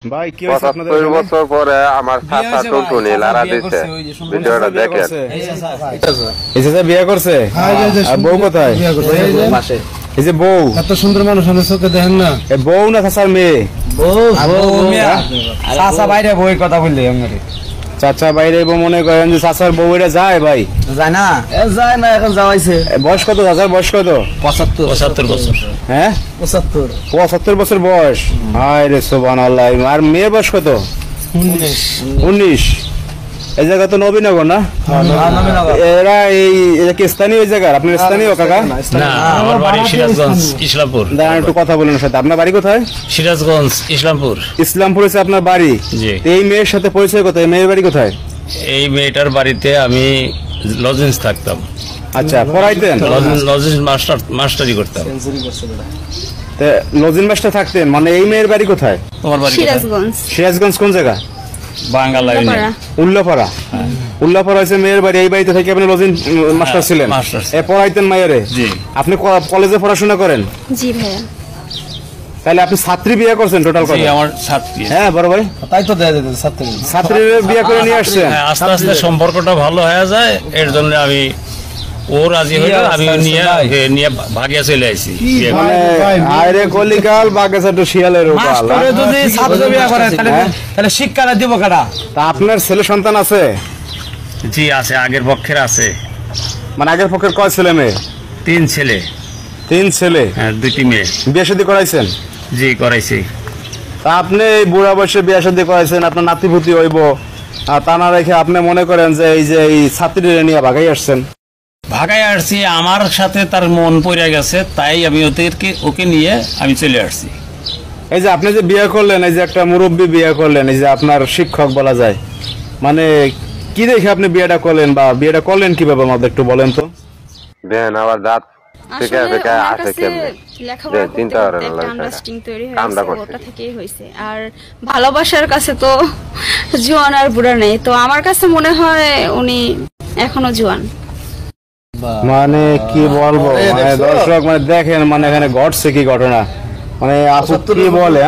ভাই কি হইছে আপনাদের 75 বছর পরে আমার চাচা টুনটুনি লারা দিছে ভিডিওটা দেখেন। এই যে বিয়ে করছে আর বউ কোথায়? এই যে বউ এত সুন্দর মানুষ আমার চোখে দেখেন না। এ বউ না চাচার মেয়ে? চাচা বাইরে বউয়ের কথা বললে আমারে চাচা বাইরে বউ মনে করেন যে চাচার বউ এটা যায় ভাই? যায় না এখন যাওয়াইছে। বয়স কত চাচার? বয়স কত? 75 বছর। হ্যাঁ 75 বছর বয়স। হায় রে সুবহানাল্লাহ। আর মেয়ে বয়স কত? 19। এই জায়গা তো নবীনগর না? এরা এই কি স্থানীয়? এই জায়গার আপনার স্থানীয় কাকা? না, আমার বাড়ি সিরাজগঞ্জ ইসলামপুর। দাঁড়ান একটু কথা বলেন সাথে। আপনার বাড়ি কোথায়? সিরাজগঞ্জ ইসলামপুর। ইসলামপুর হচ্ছে আপনার বাড়ি? জি। এই মেয়ের সাথে পরিচয় কোথায়? মেয়ের বাড়ি কোথায়? এই মেয়েটার বাড়িতে আমি লজেন্স থাকতাম। আচ্ছা, পড়াইতেন? লজেন্স মাস্টারি করতাম। লজিন মাস্টার থাকতেন মানে? এই মেয়ের বাড়ি কোথায়? তোমার বাড়ি সিরাজগঞ্জ। সিরাজগঞ্জ কোন জায়গা? বাঙ্গালা উল্লাপাড়া। উল্লাপাড়া হচ্ছে মেয়ের বাড়ি। এই বাড়িতে থেকে আপনি লজিন মাস্টার ছিলেন? এ পড়াইতেন মায়েরে? জি। আপনি কলেজে পড়াশোনা করেন? জি ভাইয়া। তাহলে আপনি ছাত্রী বিয়ে করছেন টোটাল কত? আমার ছাত্রী। হ্যাঁ বড় ভাই, তাই তো দেয়া যেত ছাত্রীর বিয়ে করে নিয়ে আসছেন। আস্তে আস্তে সম্পর্কটা ভালো হয়ে যায়, এর জন্য আমি ও রাজি হইল, আমি নিয়ে ভাগিয়া চলে আসি। মানে আরে কলিকাল বাগেছে তো শিয়ালের উপাল। যদি ছাত্র বিয়ে করে তাহলে শিক্ষাটা দিব কারা? তা আপনার ছেলে সন্তান আছে? জি আছে, আগের পক্ষের আছে। মানে আগের পক্ষের কয় ছেলে মেয়ে? 3 ছেলে। 3 ছেলে? হ্যাঁ, 2টি মেয়ে। বিয়ে শাদী করাইছেন? জি, করাইছি। তা আপনি এই বুড়া বয়সে বিয়ে শাদী করাইছেন, আপনার নাতিপুতি হইব, আর তা না রেখে আপনি মনে করেন যে এই ছাত্রীরা নিয়ে ভাগাই আসছেন? ভাগায় আসছি, আমার সাথে তার মন পড়ে গেছে, তাই আমি ওকে নিয়ে আমি চলে আসছি। এই যে আপনি যে বিয়ে করলেন, এই যে একটা মুরব্বী বিয়ে করলেন, এই যে আপনার শিক্ষক বলা যায়, মানে কি দেখে আপনি বিয়েটা করলেন বা বিয়েটা করলেন কিভাবে আমাদের একটু বলেন তো। দেন আবার দাঁত থেকে থেকে ওনার আসে কাছে কেমনে লেখাপড়া করতে চিন্তা করেন করতে না, একটা আন্ডারস্ট্যান্ডিং তৈরি কামটা হয়েছে, করছে। ওটা থেকেই হয়েছে। আর ভালোবাসার কাছে তো জোয়ান আর বুড়া নেই, তো আমার কাছে মনে হয় উনি এখনো জোয়ান। মানে কি বলবো, মানে দর্শক মানে দেখেন, মানে এখানে ঘটছে কি ঘটনা, মানে আপু কি বলে।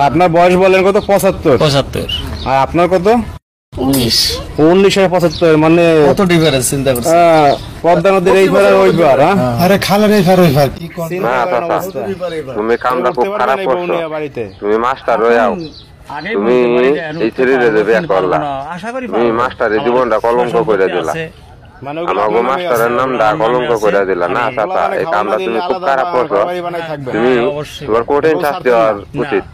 আপনার বয়স বলেন কত? 75। আর আপনার কত? 19 আর 75, মানে কত ডিফারেন্স চিন্তা করছেন? পদ্মা নদীর এই পার ওই পার। আরে খালের এই পার ওই পার কি কোন না চাচা, তুমি কামটা খুব খারাপ করছো। তুমি মাস্টার হইয়াও, তুমি এই ছেলেদের বিয়ে করলা, তুমি মাস্টারের জীবনটা কলঙ্ক করে দিলা, আমাকে মাস্টারের নামটা কলঙ্ক করে দিলা। না চাচা, এই কামটা তুমি খুব খারাপ করছো। তুমি তোমার কঠিন শাস্তি হওয়ার উচিত।